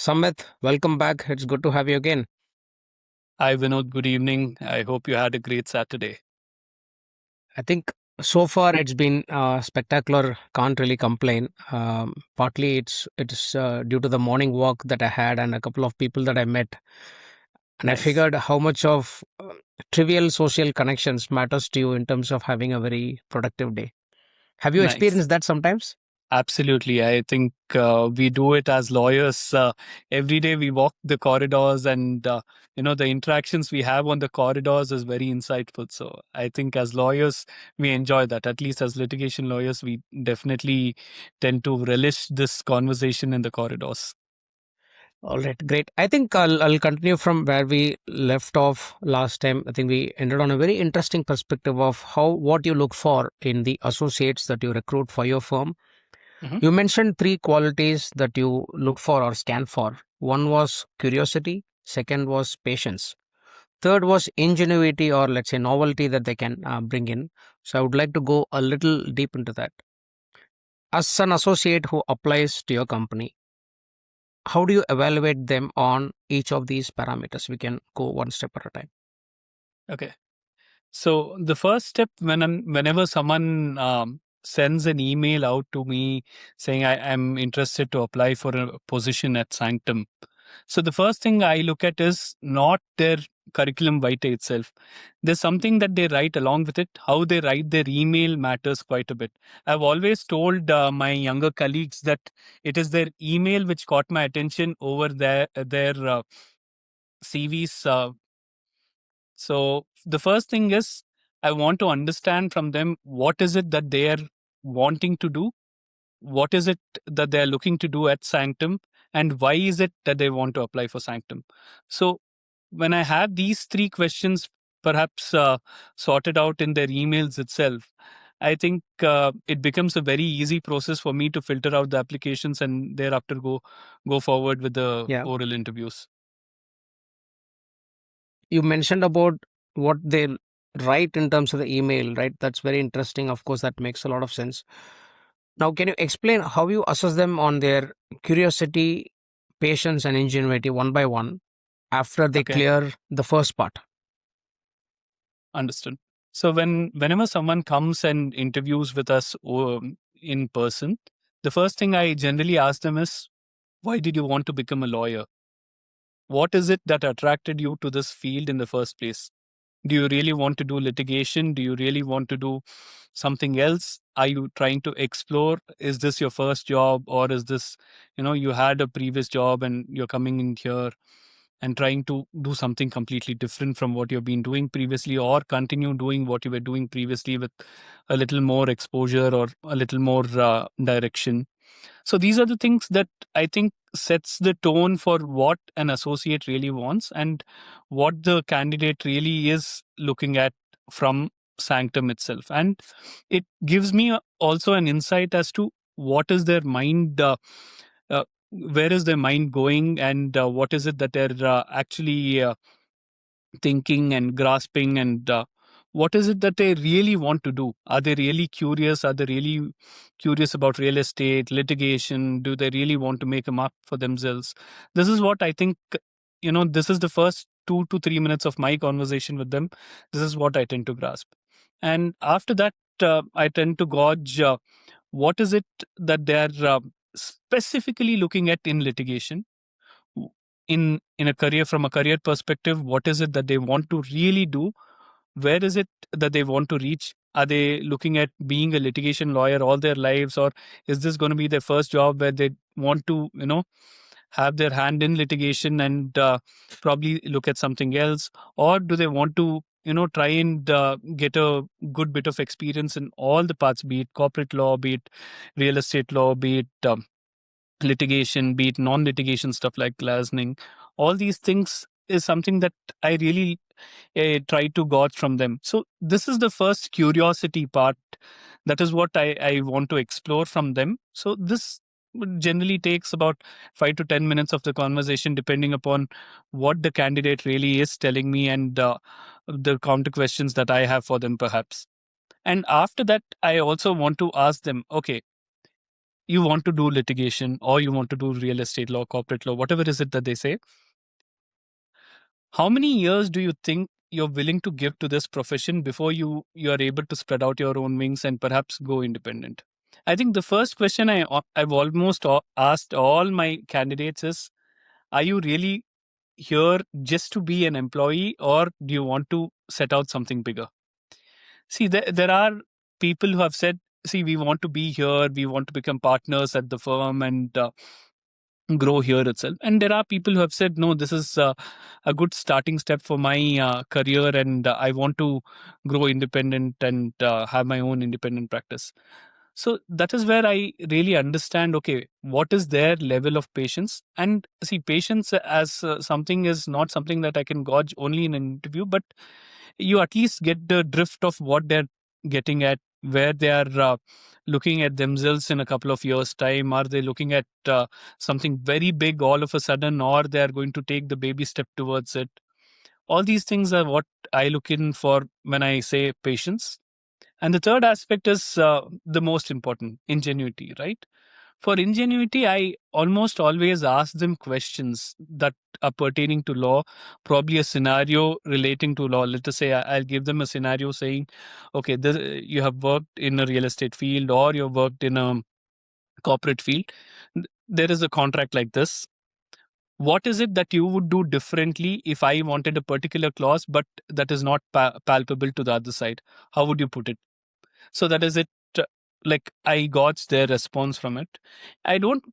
Sammith, welcome back. It's good to have you again. Hi, Vinod. Good evening. I hope you had a great Saturday. I think so far it's been spectacular. Can't really complain. Partly it's due to the morning walk that I had and a couple of people that I met, and I Nice. figured how much of trivial social connections matters to you in terms of having a very productive day. Have you Nice. experienced that sometimes? Absolutely. I think we do it as lawyers. Every day we walk the corridors and, the interactions we have on the corridors is very insightful. So I think as lawyers, we enjoy that. At least as litigation lawyers, we definitely tend to relish this conversation in the corridors. All right, great. I think I'll continue from where we left off last time. I think we ended on a very interesting perspective of how what you look for in the associates that you recruit for your firm. Mhm. You mentioned three qualities that you look for or scan for. One was curiosity, second was patience, third was ingenuity or let's say novelty that they can bring in. So I would like to go a little deep into that. As an associate who applies to your company, how do you evaluate them on each of these parameters? We can go one step at a time. Okay. So the first step whenever someone sends an email out to me saying I am interested to apply for a position at Sanctum. So the first thing I look at is not their curriculum vitae itself. There's something that they write along with it. How they write their email matters quite a bit. I've always told my younger colleagues that it is their email which caught my attention over their CVs. So the first thing is I want to understand from them what is it that they are wanting to do, what is it that they are looking to do at Sanctum, and why is it that they want to apply for Sanctum. So when I have these three questions perhaps sorted out in their emails itself, I think it becomes a very easy process for me to filter out the applications and thereafter go forward with the Yeah. oral interviews. You mentioned about what they write in terms of the email, right? That's very interesting. Of course, that makes a lot of sense. Now, can you explain how you assess them on their curiosity, patience, and ingenuity one by one after they Okay. clear the first part? Understood. So whenever someone comes and interviews with us in person, the first thing I generally ask them is, why did you want to become a lawyer? What is it that attracted you to this field in the first place? Do you really want to do litigation? Do you really want to do something else? Are you trying to explore? Is this your first job, or is this, you had a previous job and you're coming in here and trying to do something completely different from what you've been doing previously, or continue doing what you were doing previously with a little more exposure or a little more direction? So these are the things that I think sets the tone for what an associate really wants and what the candidate really is looking at from Sanctum itself. And it gives me also an insight as to what is their mind, where is their mind going, and what is it that they're actually thinking and grasping, and what is it that they really want to do. Are they really curious? Are they really curious about real estate litigation? Do they really want to make a mark for themselves? This is what I think, this is the first 2 to 3 minutes of my conversation with them. This is what I tend to grasp, and after that I tend to gauge what is it that they're specifically looking at in litigation. In a career, from a career perspective, what is it that they want to really do? Where is it that they want to reach? Are they looking at being a litigation lawyer all their lives, or is this going to be their first job where they want to have their hand in litigation and probably look at something else? Or do they want to try and get a good bit of experience in all the parts, be it corporate law, be it real estate law, be it litigation, be it non-litigation stuff like licensing? All these things is something that I really try to gauge from them. So this is the first curiosity part. That is what I want to explore from them. So this generally takes about 5 to 10 minutes of the conversation, depending upon what the candidate really is telling me and the counter questions that I have for them, perhaps. And after that, I also want to ask them, okay, you want to do litigation or you want to do real estate law, corporate law, whatever is it that they say, how many years do you think you're willing to give to this profession before you are able to spread out your own wings and perhaps go independent? I think the first question I've almost asked all my candidates is, are you really here just to be an employee, or do you want to set out something bigger? See, there are people who have said, see, we want to be here, we want to become partners at the firm and grow here itself. And there are people who have said, no, this is a good starting step for my career, and I want to grow independent and have my own independent practice. So that is where I really understand, okay, what is their level of patience? And see, patience as something is not something that I can gauge only in an interview, but you at least get the drift of what they're getting at, where they are looking at themselves in a couple of years' time. Are they looking at something very big all of a sudden, or they are going to take the baby step towards it? All these things are what I look in for when I say patience. And the third aspect is the most important, ingenuity, right? For ingenuity, I almost always ask them questions that are pertaining to law, probably a scenario relating to law. Let us say I'll give them a scenario saying, okay, this, you have worked in a real estate field or you've worked in a corporate field. There is a contract like this. What is it that you would do differently if I wanted a particular clause, but that is not palpable to the other side? How would you put it? So that is it. Like I got their response from it. I don't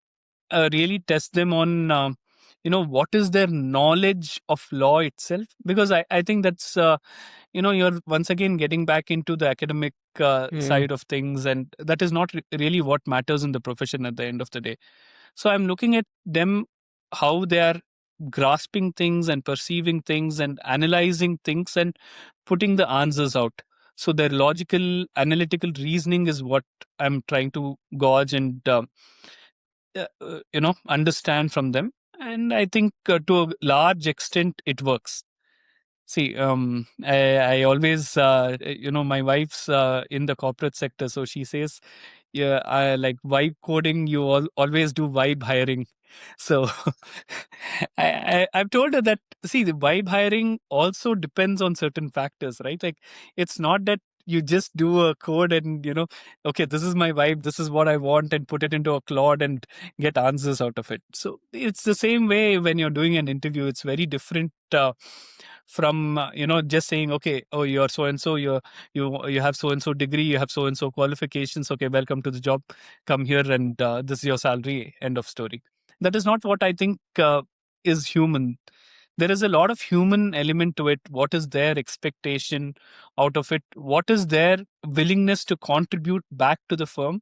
really test them on what is their knowledge of law itself, because I think that's you're once again getting back into the academic Mm. side of things, and that is not really what matters in the profession at the end of the day. So I'm looking at them, how they are grasping things and perceiving things and analyzing things and putting the answers out. So their logical, analytical reasoning is what I'm trying to gauge and understand from them. And I think to a large extent it works. See, I always, my wife's in the corporate sector, so she says, yeah, I like vibe coding. You always do vibe hiring. So I've told her that, see, the vibe hiring also depends on certain factors, right? Like, it's not that you just do a code and, okay, this is my vibe, this is what I want, and put it into a Claude and get answers out of it. So it's the same way when you're doing an interview. It's very different from just saying, okay, oh, you're so and so, you have so and so degree, you have so and so qualifications, okay, welcome to the job, come here, and this is your salary, end of story. That is not what I think is human. There is a lot of human element to it. What is their expectation out of it? What is their willingness to contribute back to the firm?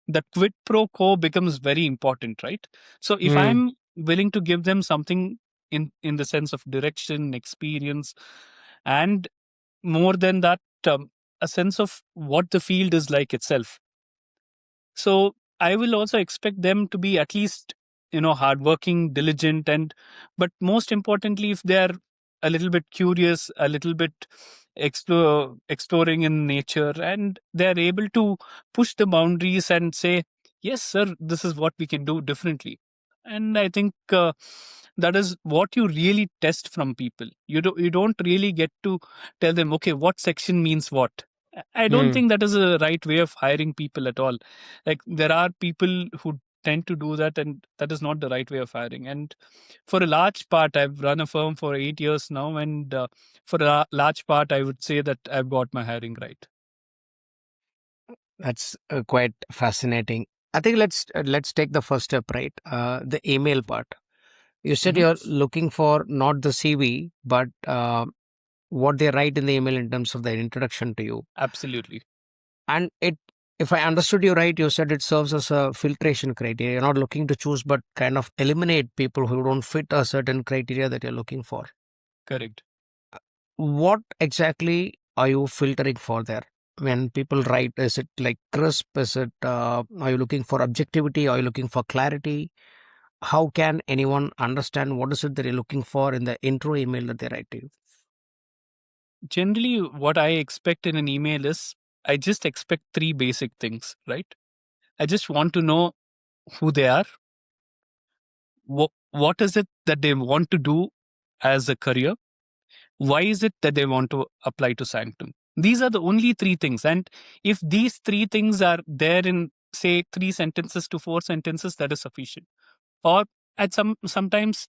The quid pro quo becomes very important, right? So if Mm. I'm willing to give them something in the sense of direction, experience, and more than that, a sense of what the field is like itself. So I will also expect them to be at least, hardworking, diligent, and but most importantly, if they are a little bit curious, a little bit exploring in nature, and they are able to push the boundaries and say, yes, sir, this is what we can do differently. And I think that is what you really test from people. You don't really get to tell them, okay, what section means what. I don't Mm. think that is a right way of hiring people at all. Like, there are people who tend to do that, and that is not the right way of hiring. And for a large part, I've run a firm for 8 years now, and for a large part, I would say that I've got my hiring right. That's quite fascinating. I think let's take the first step, right? The email part. You said Hmm. you're looking for not the CV, but what they write in the email in terms of their introduction to you. Absolutely. And if I understood you right, you said it serves as a filtration criteria. You're not looking to choose, but kind of eliminate people who don't fit a certain criteria that you're looking for. Correct. What exactly are you filtering for there? When people write, is it like crisp? Is it, are you looking for objectivity? Are you looking for clarity? How can anyone understand what is it that you're looking for in the intro email that they write to you? Generally, what I expect in an email is, I just expect three basic things, right? I just want to know who they are, what is it that they want to do as a career, why is it that they want to apply to Sanctum. These are the only three things. And if these three things are there in, say, 3 sentences to 4 sentences, that is sufficient. Or at sometimes,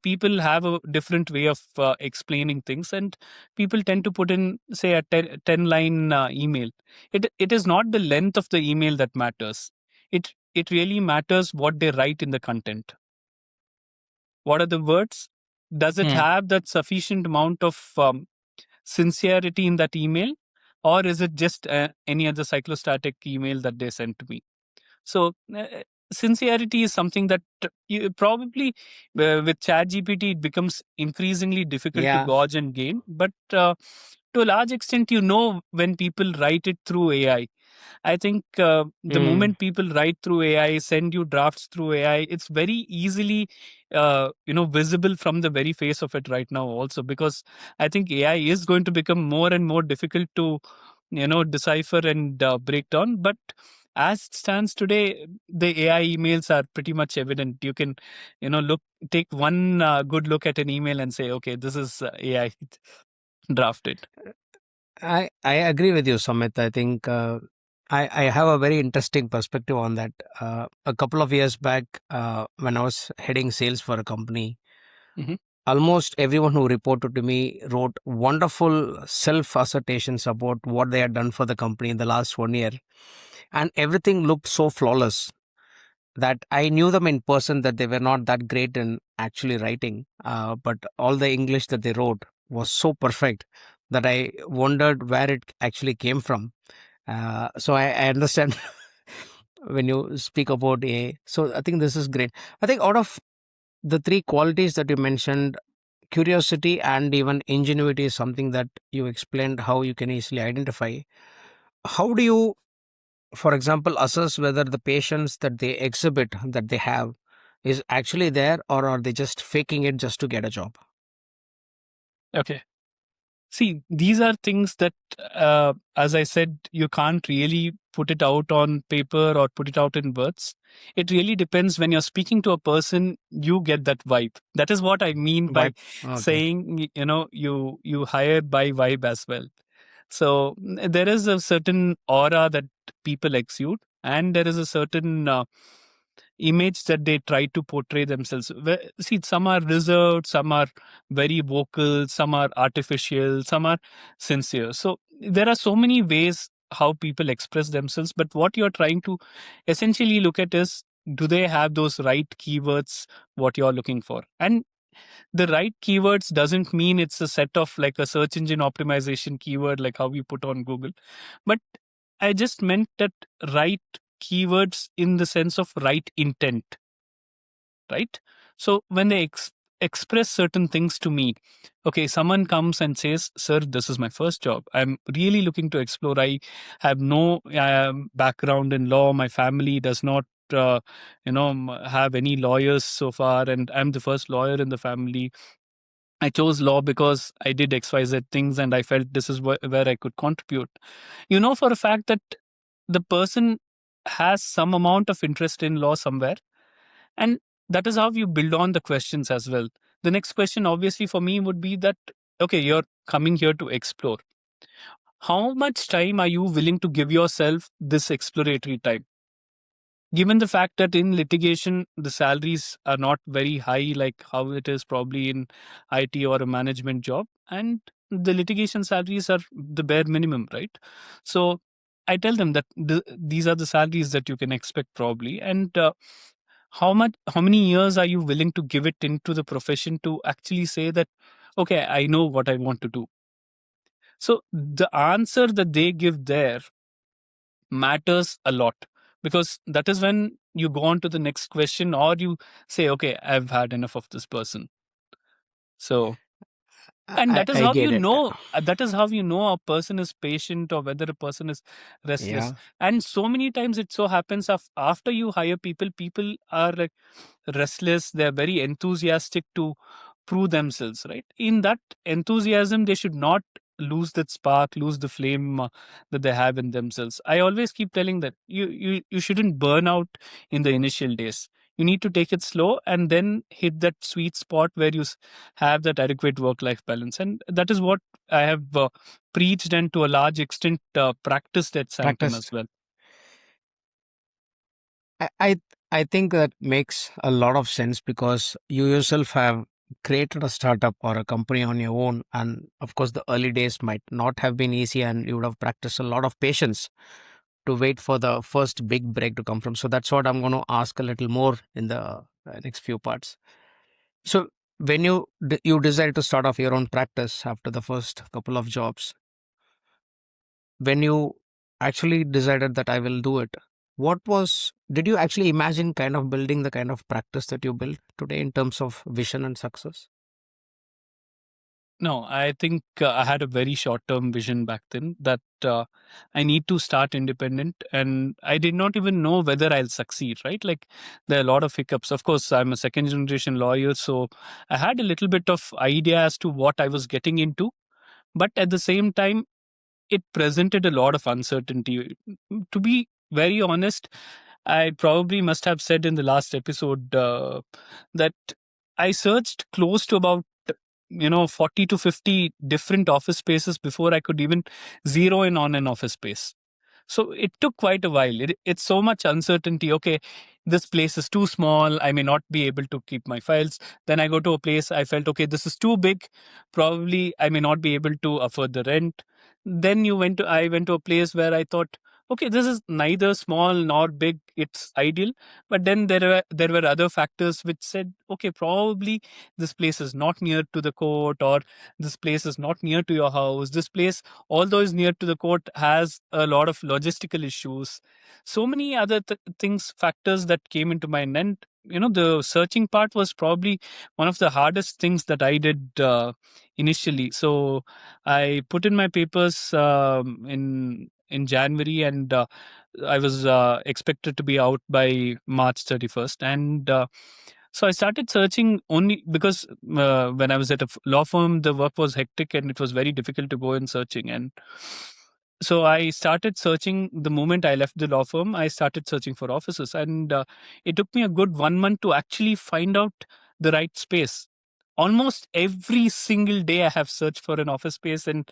people have a different way of explaining things, and people tend to put in, say, a 10 line email. It is not the length of the email that matters. It really matters what they write in the content. What are the words? Does it Hmm. have that sufficient amount of sincerity in that email, or is it just any other cyclostatic email that they sent to me? So sincerity is something that you probably, with ChatGPT, it becomes increasingly difficult to Yeah. gauge and gain. But to a large extent, when people write it through AI. I think the Hmm. moment people write through AI, send you drafts through AI, it's very easily, visible from the very face of it right now. Also, because I think AI is going to become more and more difficult to, decipher and break down. But as it stands today, the AI emails are pretty much evident. You can, take one good look at an email and say, okay, this is AI drafted. I agree with you, Samit. I think I have a very interesting perspective on that. A couple of years back, when I was heading sales for a company, Hmm. almost everyone who reported to me wrote wonderful self assertions about what they had done for the company in the last 1 year. And everything looked so flawless that I knew them in person that they were not that great in actually writing. But all the English that they wrote was so perfect that I wondered where it actually came from. So I understand when you speak about AI. So I think this is great. I think out of the three qualities that you mentioned, curiosity and even ingenuity is something that you explained how you can easily identify. How do you, for example, assess whether the patience that they exhibit, that they have, is actually there, or are they just faking it just to get a job? Okay. See, these are things that, as I said, you can't really put it out on paper or put it out in words. It really depends. When you're speaking to a person, you get that vibe. That is what I mean by Why? Okay. saying, you hire by vibe as well. So there is a certain aura that people exude, and there is a certain image that they try to portray themselves. See, some are reserved, some are very vocal, some are artificial, some are sincere. So there are so many ways how people express themselves. But what you're trying to essentially look at is, do they have those right keywords, what you're looking for? And the right keywords doesn't mean it's a set of like a search engine optimization keyword, like how we put on Google. But I just meant that right keywords in the sense of right intent, right? So when they express certain things to me, okay, someone comes and says, "Sir, this is my first job. I'm really looking to explore. I have no background in law. My family does not." Have any lawyers so far, and I'm the first lawyer in the family. I chose law because I did XYZ things and I felt this is where I could contribute. You know for a fact that the person has some amount of interest in law somewhere. And that is how you build on the questions as well. The next question, obviously, for me would be that, okay, you're coming here to explore. How much time are you willing to give yourself this exploratory time? Given the fact that in litigation the salaries are not very high like how it is probably in IT or a management job, and the litigation salaries are the bare minimum, right? So I tell them that these are the salaries that you can expect probably. And how many years are you willing to give it into the profession to actually say that, okay, I know what I want to do? So the answer that they give there matters a lot, because that is when you go on to the next question, or you say, okay, I've had enough of this person. So, and that is I how get you it. know, a person is patient or whether a person is restless. Yeah. And so many times it so happens after you hire people, people are like restless, they're very enthusiastic to prove themselves, right? In that enthusiasm, they should not lose that spark, lose the flame that they have in themselves. I always keep telling that you shouldn't burn out in the initial days. You need to take it slow and then hit that sweet spot where you have that adequate work-life balance. And that is what I have preached and to a large extent practiced at Sanctum as Practiced. well. I, I I think that makes a lot of sense because you yourself have created a startup or a company on your own, and of course the early days might not have been easy, and you would have practiced a lot of patience to wait for the first big break to come from. So that's what I'm going to ask a little more in the next few parts. So when you decided to start off your own practice after the first couple of jobs, when you actually decided that I will do it, did you actually imagine kind of building the kind of practice that you built today in terms of vision and success? No, I think I had a very short term vision back then that I need to start independent. And I did not even know whether I'll succeed, right? Like there are a lot of hiccups. Of course, I'm a second generation lawyer. So I had a little bit of idea as to what I was getting into. But at the same time, it presented a lot of uncertainty. To be very honest, I probably must have said in the last episode that I searched close to about 40 to 50 different office spaces before I could even zero in on an office space. So it took quite a while. It's so much uncertainty. Okay, this place is too small. I may not be able to keep my files. Then I go to a place I felt, okay, this is too big. Probably I may not be able to afford the rent. Then I went to a place where I thought, okay, this is neither small nor big. It's ideal. But then there were other factors which said, okay, probably this place is not near to the court, or this place is not near to your house. This place, although is near to the court, has a lot of logistical issues. So many other things, factors that came into mind. And the searching part was probably one of the hardest things that I did initially. So I put in my papers in January, and I was expected to be out by March 31st. And so I started searching only because when I was at a law firm, the work was hectic and it was very difficult to go in searching. And so I started searching the moment I left the law firm. I started searching for offices, and it took me a good 1 month to actually find out the right space. Almost every single day I have searched for an office space, and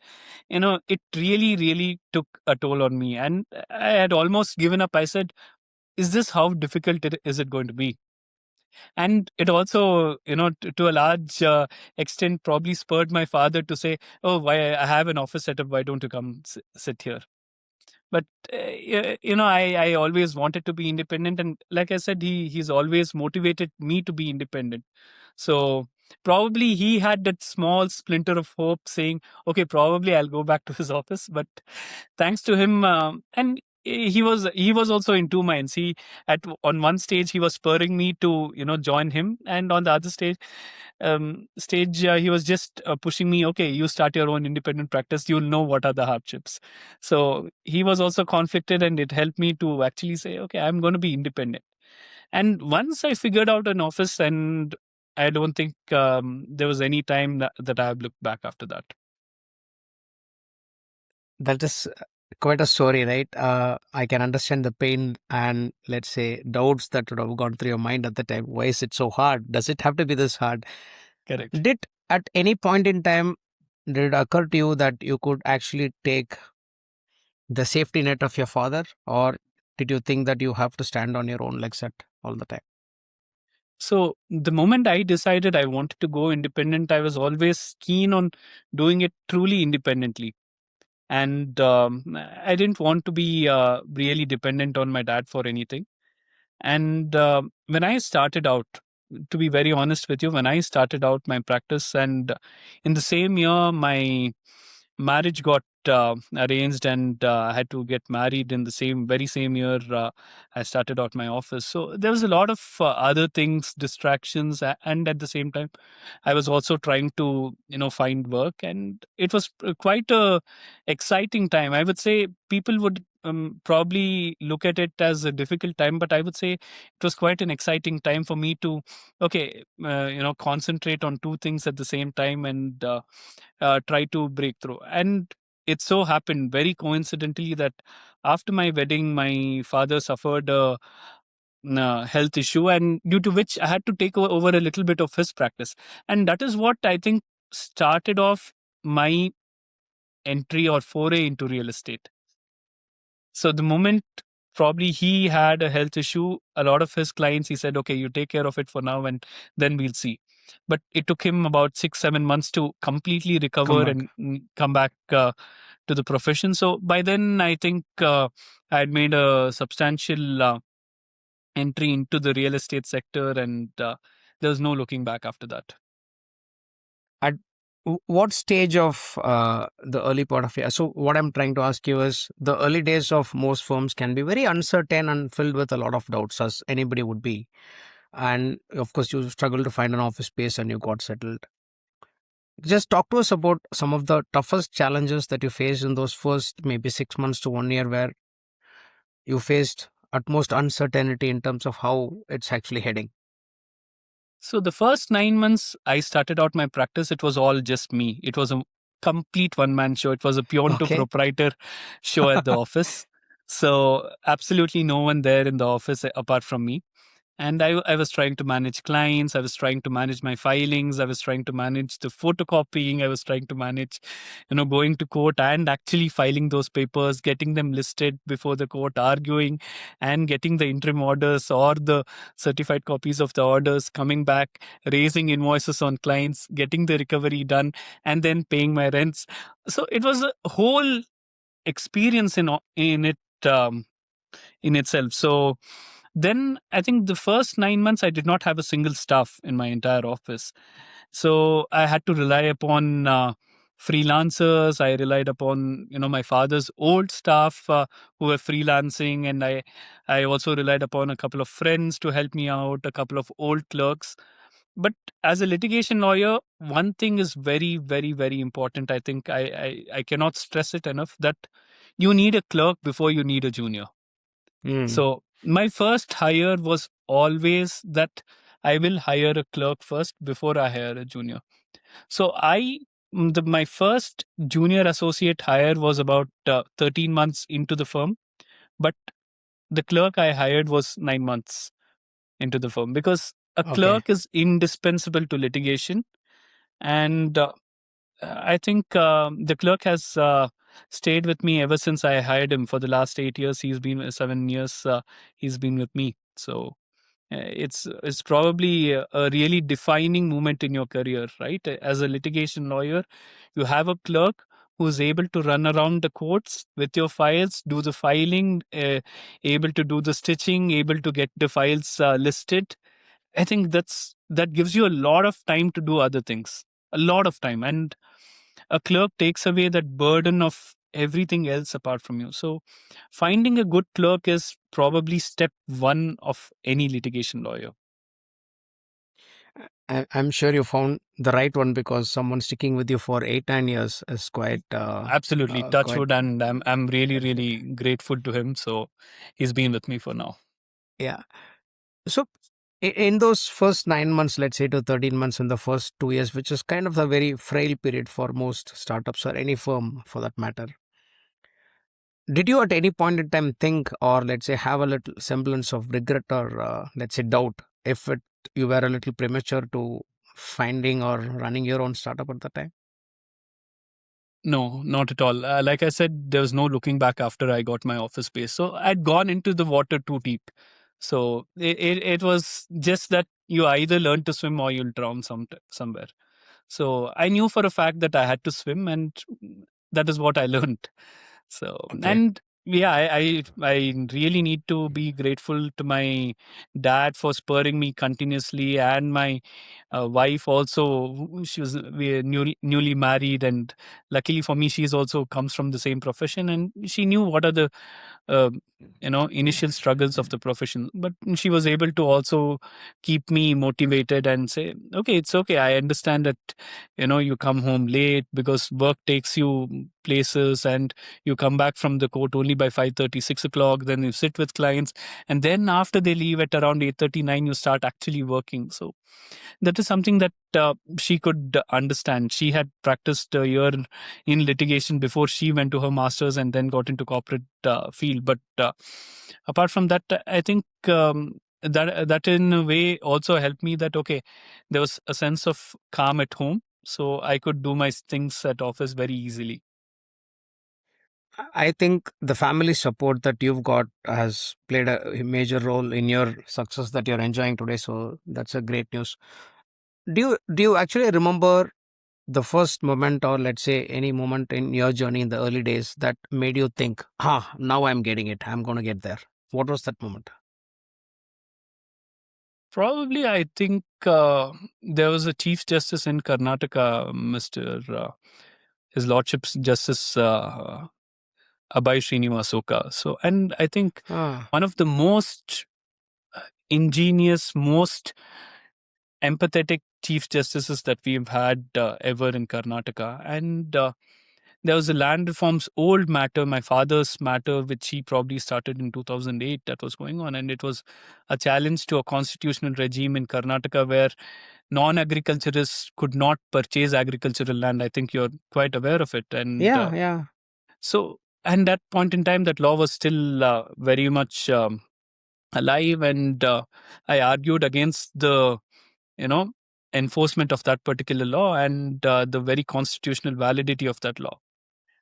it really, really took a toll on me. And I had almost given up. I said, is this how difficult is it going to be? And it also, to a large extent, probably spurred my father to say, oh, why I have an office setup, why don't you come sit here? But I always wanted to be independent, and like I said, he's always motivated me to be independent. So probably he had that small splinter of hope, saying, okay, probably I'll go back to his office. But thanks to him, and he was also in two minds. He at on one stage he was spurring me to join him, and on the other stage he was just pushing me, okay, you start your own independent practice, you'll know what are the hardships. So he was also conflicted, and it helped me to actually say, okay, I'm going to be independent. And once I figured out an office, and I don't think there was any time that I have looked back after that. That is quite a story, right? I can understand the pain and, let's say, doubts that would have gone through your mind at the time. Why is it so hard? Does it have to be this hard? Correct. Did at any point in time did it occur to you that you could actually take the safety net of your father, or did you think that you have to stand on your own legs at all the time? So the moment I decided I wanted to go independent, I was always keen on doing it truly independently. And I didn't want to be really dependent on my dad for anything. And when I started out, to be very honest with you, when I started out my practice, and in the same year, my marriage got arranged, and I had to get married in the very same year I started out my office. So there was a lot of other things, distractions, and at the same time, I was also trying to find work, and it was quite a exciting time. I would say people would probably look at it as a difficult time, but I would say it was quite an exciting time for me to, concentrate on two things at the same time and try to break through. And it so happened very coincidentally that after my wedding, my father suffered a health issue, and due to which I had to take over a little bit of his practice. And that is what I think started off my entry or foray into real estate. So the moment probably he had a health issue, a lot of his clients, he said, okay, you take care of it for now and then we'll see. But it took him about 6-7 months to completely Come recover back. and come back to the profession. So by then, I think I had made a substantial entry into the real estate sector, and there was no looking back after that. At what stage of the early part of it? So, what I'm trying to ask you is the early days of most firms can be very uncertain and filled with a lot of doubts, as anybody would be. And of course, you struggle to find an office space and you got settled. Just talk to us about some of the toughest challenges that you faced in those first maybe 6 months to 1 year, where you faced utmost uncertainty in terms of how it's actually heading. So the first 9 months I started out my practice, it was all just me. It was a complete one-man show. It was a peon to Okay. proprietor show at the office. So absolutely no one there in the office apart from me. And I was trying to manage clients. I was trying to manage my filings. I was trying to manage the photocopying. I was trying to manage, going to court and actually filing those papers, getting them listed before the court, arguing and getting the interim orders or the certified copies of the orders, coming back, raising invoices on clients, getting the recovery done, and then paying my rents. So it was a whole experience in it, in itself. So then I think the first 9 months I did not have a single staff in my entire office. So I had to rely upon freelancers. I relied upon my father's old staff who were freelancing, and I also relied upon a couple of friends to help me out, a couple of old clerks. But as a litigation lawyer, one thing is very, very, very important. I think I cannot stress it enough that you need a clerk before you need a junior. Mm. So my first hire was always that I will hire a clerk first before I hire a junior. So my first junior associate hire was about 13 months into the firm, but the clerk I hired was 9 months into the firm, because a Okay. clerk is indispensable to litigation. And I think the clerk has stayed with me ever since I hired him. For the last 8 years, he's been 7 years. He's been with me. So it's probably a really defining moment in your career, right? As a litigation lawyer, you have a clerk who's able to run around the courts with your files, do the filing, able to do the stitching, able to get the files listed. I think that gives you a lot of time to do other things, a lot of time. And a clerk takes away that burden of everything else apart from you. So finding a good clerk is probably step one of any litigation lawyer. I'm sure you found the right one, because someone sticking with you for 8-9 years is quite, Absolutely, touch quite, wood, and I'm really really grateful to him. So he's been with me for now. yeah. So, in those first 9 months, let's say to 13 months in the first 2 years, which is kind of a very frail period for most startups or any firm for that matter, did you at any point in time think, or let's say have a little semblance of regret, or let's say doubt, if you were a little premature to finding or running your own startup at the time? No, not at all. Like I said, there was no looking back after I got my office space. So I'd gone into the water too deep. So it was just that you either learn to swim or you'll drown somewhere. So I knew for a fact that I had to swim, and that is what I learned. So, Okay. and yeah, I really need to be grateful to my dad for spurring me continuously, and my wife also. She was we newly married, and luckily for me, she's also comes from the same profession, and she knew what are the uh, initial struggles of the profession, but she was able to also keep me motivated and say, okay, it's okay, I understand that you come home late because work takes you places, and you come back from the court only by 5:30, 6 o'clock. Then you sit with clients, and then after they leave at around 8:39, you start actually working. So that is something that she could understand. She had practiced a year in litigation before she went to her masters and then got into corporate field. But apart from that, I think that in a way also helped me that okay, there was a sense of calm at home, so I could do my things at office very easily. I think the family support that you've got has played a major role in your success that you're enjoying today. So that's a great news. Do you actually remember the first moment, or let's say any moment in your journey in the early days that made you think, now I'm getting it. I'm going to get there. What was that moment? Probably, I think there was a Chief Justice in Karnataka, Mr. His Lordship's Justice Abhay Srinivasoka. So, and I think Ah, one of the most ingenious, most empathetic Chief Justices that we've had ever in Karnataka. And there was a land reforms old matter, my father's matter, which he probably started in 2008, that was going on. And it was a challenge to a constitutional regime in Karnataka where non-agriculturists could not purchase agricultural land. I think you're quite aware of it. And yeah, yeah. so, and that point in time, that law was still very much alive. And I argued against the, you know, enforcement of that particular law and the very constitutional validity of that law.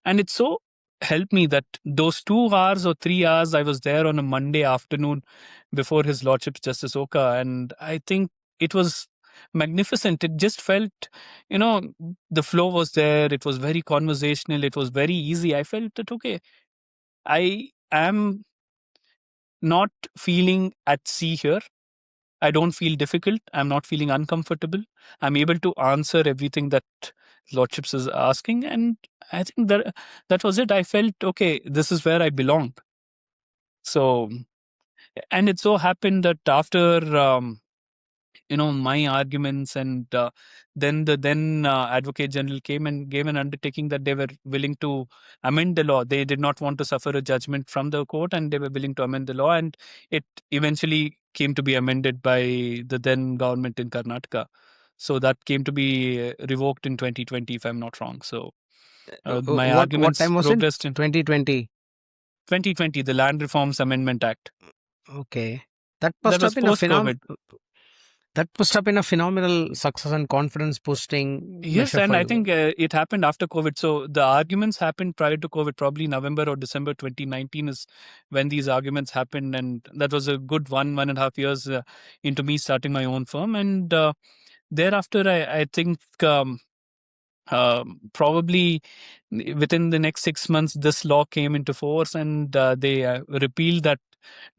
And it so helped me that those 2 hours or 3 hours I was there on a Monday afternoon before His Lordship Justice Oka. And I think it was magnificent. It just felt, you know, the flow was there. It was very conversational. It was very easy. I felt that, okay, I am not feeling at sea here. I don't feel difficult. I'm not feeling uncomfortable. I'm able to answer everything that Lordships is asking. And I think that was it. I felt, okay, this is where I belonged. So, and it so happened that after, my arguments and then the then Advocate General came and gave an undertaking that they were willing to amend the law. They did not want to suffer a judgment from the court, and they were willing to amend the law, and it eventually came to be amended by the then government in Karnataka. So that came to be revoked in 2020, if I'm not wrong. So my What arguments time was it? progressed in 2020. 2020, the Land Reforms Amendment Act. Okay. That That must have was been a post COVID. phenomenal success and confidence boosting Yes, measure for and I you. think it happened after COVID. So the arguments happened prior to COVID, probably November or December 2019 is when these arguments happened. And that was a good 1.5 years into me starting my own firm. And thereafter, I think probably within the next 6 months, this law came into force and they repealed that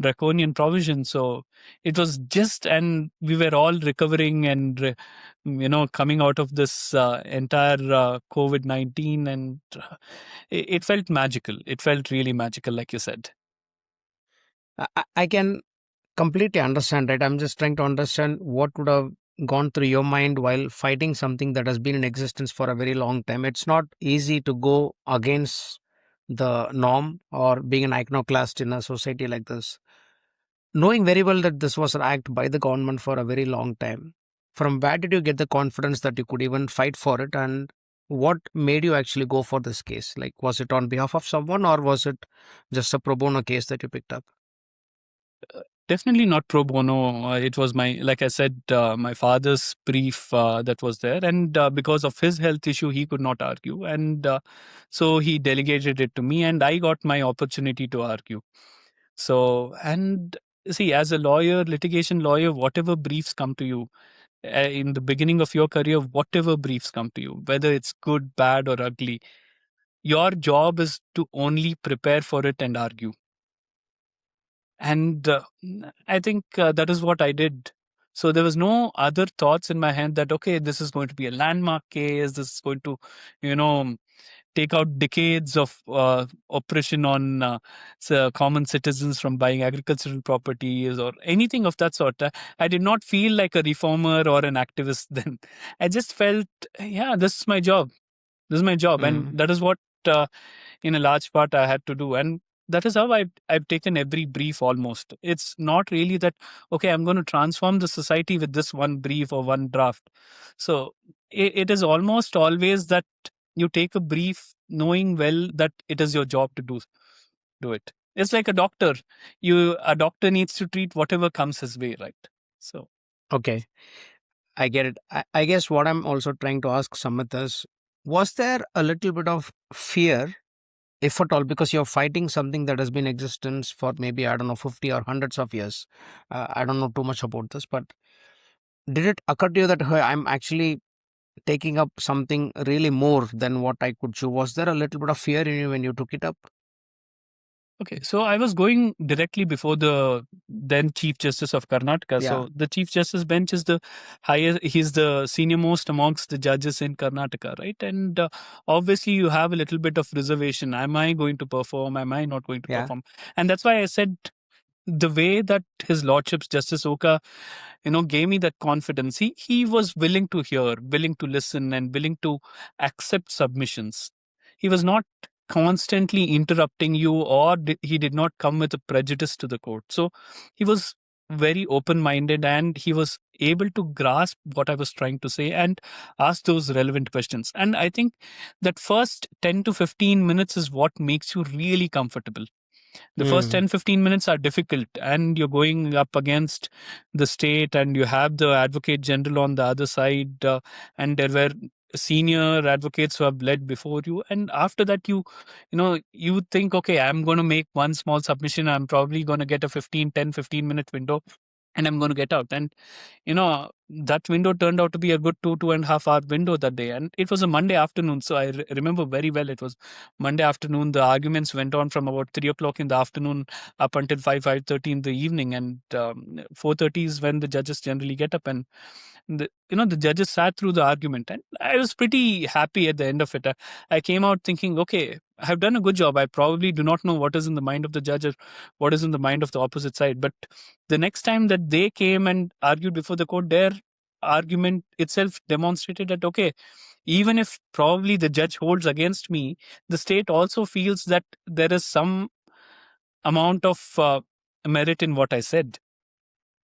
draconian provision. So it was just, and we were all recovering and, coming out of this entire COVID-19, and it felt magical. It felt really magical, like you said. I can completely understand, right? I'm just trying to understand what would have gone through your mind while fighting something that has been in existence for a very long time. It's not easy to go against the norm or being an iconoclast in a society like this. Knowing very well that this was an act by the government for a very long time, from where did you get the confidence that you could even fight for it? And what made you actually go for this case? Like, was it on behalf of someone, or was it just a pro bono case that you picked up? Definitely not pro bono. It was like I said, my father's brief that was there. And because of his health issue, he could not argue. And so he delegated it to me, and I got my opportunity to argue. So, and see, as a lawyer, litigation lawyer, whatever briefs come to you in the beginning of your career, whatever briefs come to you, whether it's good, bad, or ugly, your job is to only prepare for it and argue. And I think that is what I did. So there was no other thoughts in my head that, okay, this is going to be a landmark case. This is going to, you know, take out decades of oppression on common citizens from buying agricultural properties or anything of that sort. I did not feel like a reformer or an activist then. I just felt, yeah, this is my job. This is my job. And Mm. that is what, in a large part, I had to do. And that is how I've taken every brief almost. It's not really that, okay, I'm going to transform the society with this one brief or one draft. So it is almost always that you take a brief knowing well that it is your job to do it. It's like a doctor. A doctor needs to treat whatever comes his way, right? So Okay, I get it. I guess what I'm also trying to ask Samit is, was there a little bit of fear, if at all, because you're fighting something that has been in existence for maybe, I don't know, 50 or hundreds of years? I don't know too much about this, but did it occur to you that, "Hey, I'm actually taking up something really more than what I could chew"? Was there a little bit of fear in you when you took it up? okay, so I was going directly before the then Chief Justice of Karnataka. Yeah. So the Chief Justice bench is the highest, he's the senior most amongst the judges in Karnataka, right? And obviously, you have a little bit of reservation. Am I going to perform? Am I not going to Yeah. perform? And that's why I said the way that His Lordship's Justice Oka, gave me that confidence. He was willing to hear, willing to listen, and willing to accept submissions. He was not constantly interrupting you, or he did not come with a prejudice to the court. So he was very open minded, and he was able to grasp what I was trying to say and ask those relevant questions. And I think that first 10 to 15 minutes is what makes you really comfortable. The first Hmm. 10-15 minutes are difficult, and you're going up against the state, and you have the advocate general on the other side, and there were senior advocates who have led before you. And after that, you think, okay, I'm going to make one small submission, I'm probably going to get a 15 minute window, and I'm going to get out. And that window turned out to be a good 2.5 hour window that day, and it was a Monday afternoon. So I remember very well, it was Monday afternoon. The arguments went on from about 3 o'clock in the afternoon up until 5:30 in the evening, and 4:30 is when the judges generally get up. And the judges sat through the argument, and I was pretty happy at the end of it. I came out thinking, okay, I've done a good job. I probably do not know what is in the mind of the judge or what is in the mind of the opposite side, but the next time that they came and argued before the court, their argument itself demonstrated that, okay, even if probably the judge holds against me, the state also feels that there is some amount of merit in what I said.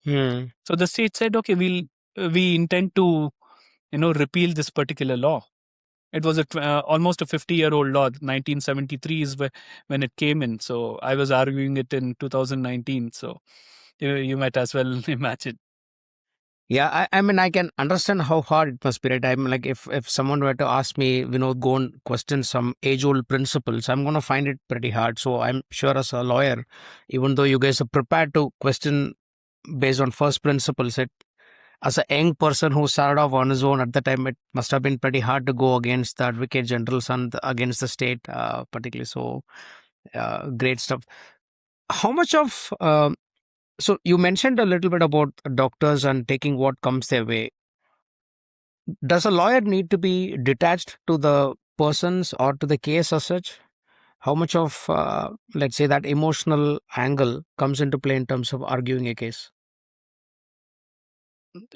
Hmm. So the state said, okay, we intend to repeal this particular law. It was almost a 50-year-old law. 1973 is when it came in. So I was arguing it in 2019. So you might as well imagine. Yeah, I mean, I can understand how hard it must be, right? I'm like, if someone were to ask me, go and question some age-old principles, I'm going to find it pretty hard. So I'm sure as a lawyer, even though you guys are prepared to question based on first principles, as a young person who started off on his own at the time, it must have been pretty hard to go against the advocate generals and against the state, particularly. So, great stuff. How much of so you mentioned a little bit about doctors and taking what comes their way. Does a lawyer need to be detached to the persons or to the case as such? How much of, let's say, that emotional angle comes into play in terms of arguing a case?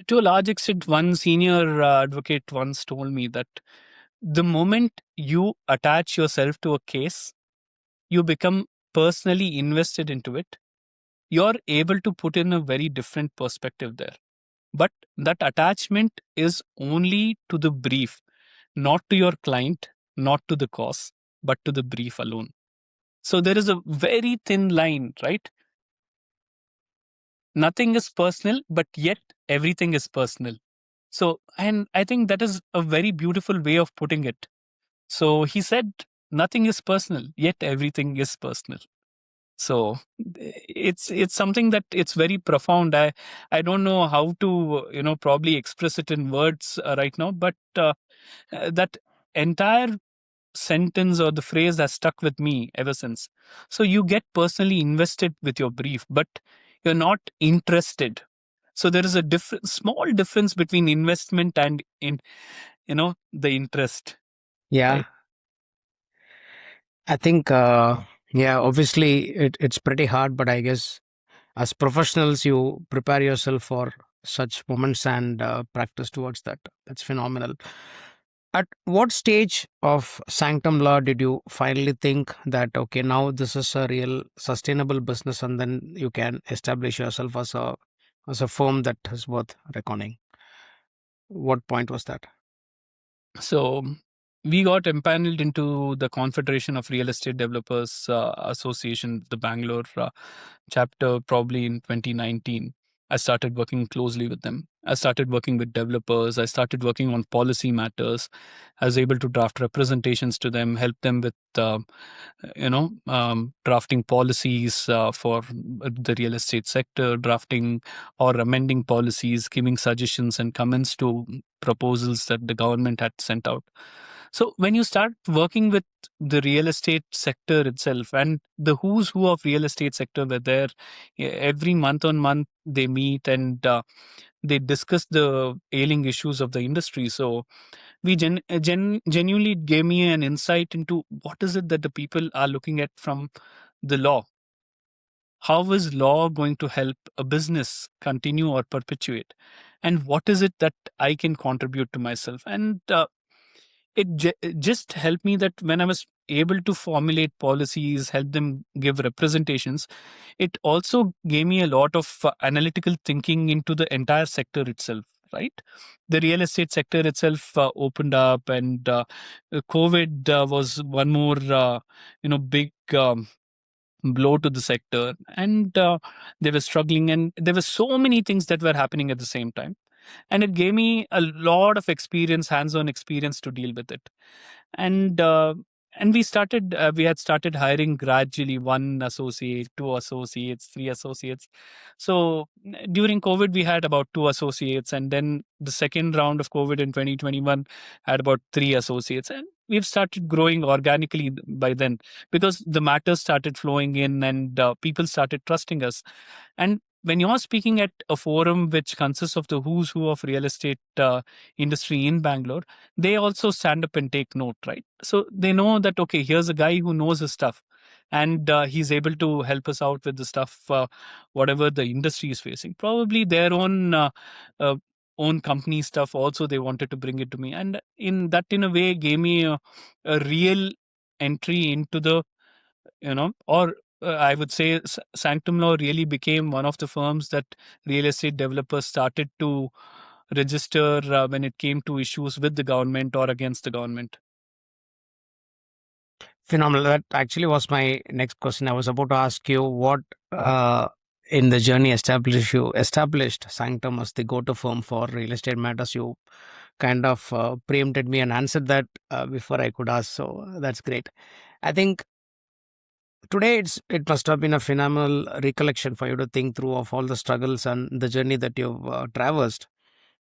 To a large extent, one senior advocate once told me that the moment you attach yourself to a case, you become personally invested into it. You're able to put in a very different perspective there. But that attachment is only to the brief, not to your client, not to the cause, but to the brief alone. So there is a very thin line, right? Nothing is personal, but yet everything is personal. So, and I think that is a very beautiful way of putting it. So he said, nothing is personal, yet everything is personal. So it's something that it's very profound. I don't know how to probably express it in words right now, but that entire sentence or the phrase has stuck with me ever since. So you get personally invested with your brief, but you're not interested. So there is a small difference between investment and in the interest, Yeah, right? I think, yeah, obviously it's pretty hard, but I guess as professionals, you prepare yourself for such moments and practice towards that. That's phenomenal. At what stage of Sanctum Law did you finally think that, okay, now this is a real sustainable business, and then you can establish yourself as a firm that is worth reckoning? What point was that? So we got empaneled into the Confederation of Real Estate Developers Association, the Bangalore chapter, probably in 2019. I started working closely with them. I started working with developers. I started working on policy matters. I was able to draft representations to them, help them with drafting policies for the real estate sector, drafting or amending policies, giving suggestions and comments to proposals that the government had sent out. So when you start working with the real estate sector itself, and the who's who of real estate sector were there, every month on month they meet and they discuss the ailing issues of the industry. So we genuinely gave me an insight into what is it that the people are looking at from the law. How is law going to help a business continue or perpetuate, and what is it that I can contribute to myself? And it just helped me that when I was able to formulate policies, help them give representations, it also gave me a lot of analytical thinking into the entire sector itself. Right, the real estate sector itself opened up, and COVID was one more, big blow to the sector, and they were struggling, and there were so many things that were happening at the same time, and it gave me a lot of experience, hands-on experience to deal with it. And we had started hiring gradually, one associate, two associates, three associates. So during COVID we had about two associates, and then the second round of COVID in 2021 had about three associates, and we've started growing organically by then, because the matters started flowing in, and people started trusting us. And when you're speaking at a forum which consists of the who's who of real estate industry in Bangalore, they also stand up and take note, right? So they know that, okay, here's a guy who knows his stuff, and he's able to help us out with the stuff, whatever the industry is facing. Probably their uh, own company stuff also, they wanted to bring it to me. And in a way, gave me a real entry into the, or I would say Sanctum Law really became one of the firms that real estate developers started to register when it came to issues with the government or against the government. Phenomenal. That actually was my next question. I was about to ask you what in the journey established Sanctum as the go-to firm for real estate matters. You kind of preempted me and answered that before I could ask. So that's great. I think today it must have been a phenomenal recollection for you to think through of all the struggles and the journey that you've traversed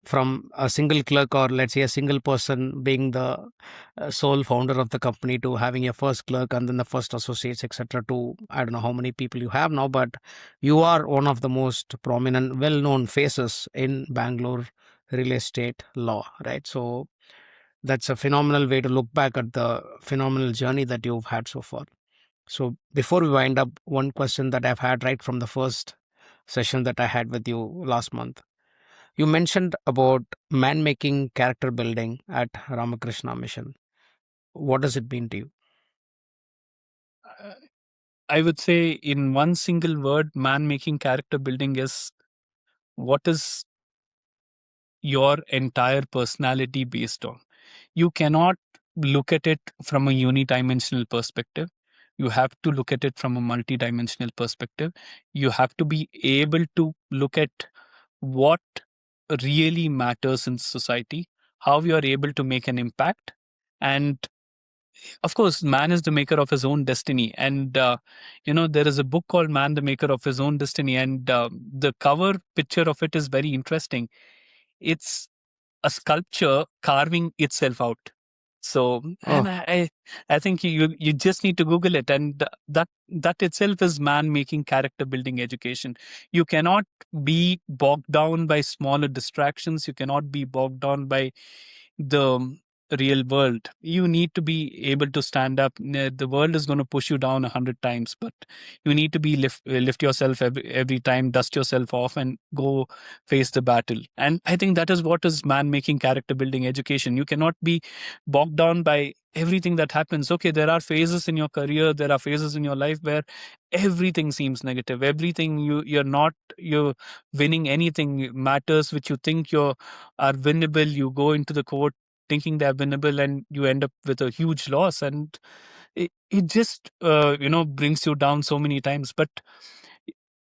from a single clerk, or let's say a single person being the sole founder of the company, to having your first clerk and then the first associates, etc., to I don't know how many people you have now, but you are one of the most prominent, well-known faces in Bangalore real estate law, right? So that's a phenomenal way to look back at the phenomenal journey that you've had so far. So before we wind up, one question that I've had right from the first session that I had with you last month. You mentioned about man making character building at Ramakrishna Mission. What does it mean to you? Uh, I would say, in one single word, man making character building is what is your entire personality based on. You cannot look at it from a unidimensional perspective. You have to look at it from a multidimensional perspective. You have to be able to look at what really matters in society, how you are able to make an impact. And of course, man is the maker of his own destiny. And, there is a book called Man, the Maker of His Own Destiny. And the cover picture of it is very interesting. It's a sculpture carving itself out. So, and Oh, I think you just need to Google it, and that itself is man making character building education. You cannot be bogged down by smaller distractions. You cannot be bogged down by the real world, you need to be able to stand up. The world is going to push you down 100 times, but you need to be lift yourself every time, dust yourself off, and go face the battle. And I think that is what is man making character building education. You cannot be bogged down by everything that happens. Okay, there are phases in your career, there are phases in your life where everything seems negative. Everything you're winning anything matters which you think are winnable. You go into the court thinking they're winnable, and you end up with a huge loss, and it just brings you down so many times. But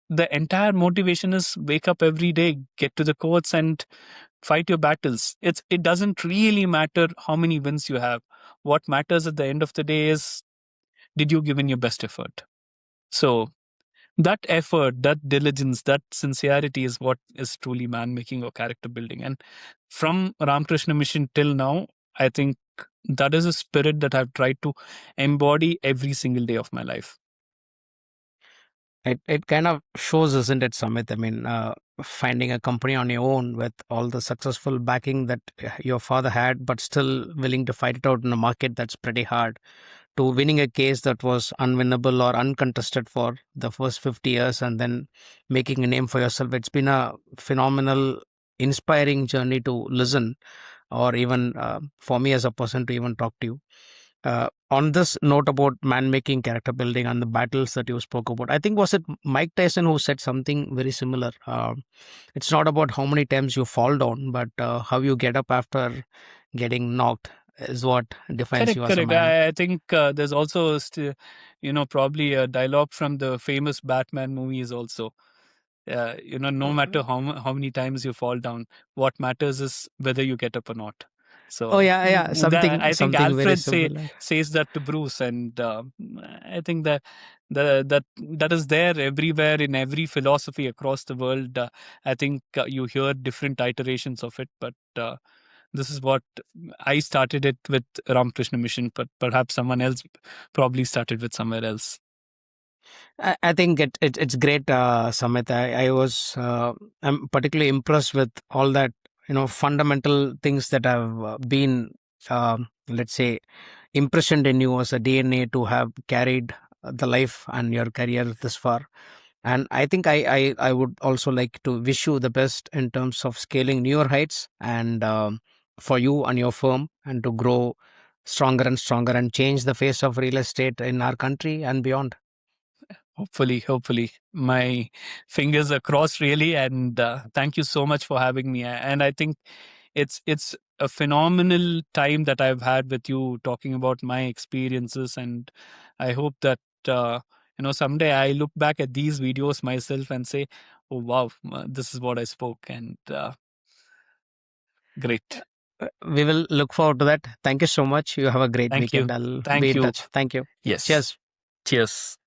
the entire motivation is wake up every day, get to the courts, and fight your battles. It doesn't really matter how many wins you have. What matters at the end of the day is, did you give in your best effort? So that effort, that diligence, that sincerity is what is truly man making or character building. And from Ramakrishna Mission till now, I think that is a spirit that I've tried to embody every single day of my life. It kind of shows, isn't it, Samit? I mean, finding a company on your own with all the successful backing that your father had, but still willing to fight it out in the market, that's pretty hard. To winning a case that was unwinnable or uncontested for the first 50 years and then making a name for yourself. It's been a phenomenal, inspiring journey to listen, or even for me as a person to even talk to you. On this note about man making, character building, and the battles that you spoke about, I think was it Mike Tyson who said something very similar. It's not about how many times you fall down, but how you get up after getting knocked is what defines Correct, you as a correct. man. I think there's also, probably a dialogue from the famous Batman movies also. No matter how many times you fall down, what matters is whether you get up or not. Oh So yeah, yeah, I think something very Alfred similar. says that to Bruce, and I think that is there everywhere in every philosophy across the world. I think you hear different iterations of it, but this is what I started it with Ramakrishna Mission, but perhaps someone else probably started with somewhere else. I think it's great, Samit. I'm particularly impressed with all that, fundamental things that have been, let's say, impressioned in you as a DNA to have carried the life and your career this far. And I think I would also like to wish you the best in terms of scaling newer heights, and for you and your firm, and to grow stronger and stronger and change the face of real estate in our country and beyond. Hopefully, my fingers are crossed, really. And thank you so much for having me. And I think it's a phenomenal time that I've had with you, talking about my experiences. And I hope that someday I look back at these videos myself and say, "Oh wow, this is what I spoke." And great. We will look forward to that. Thank you so much. You have a great Thank you. weekend. I'll be Thank in you. touch. Thank you. Yes. Cheers. Cheers.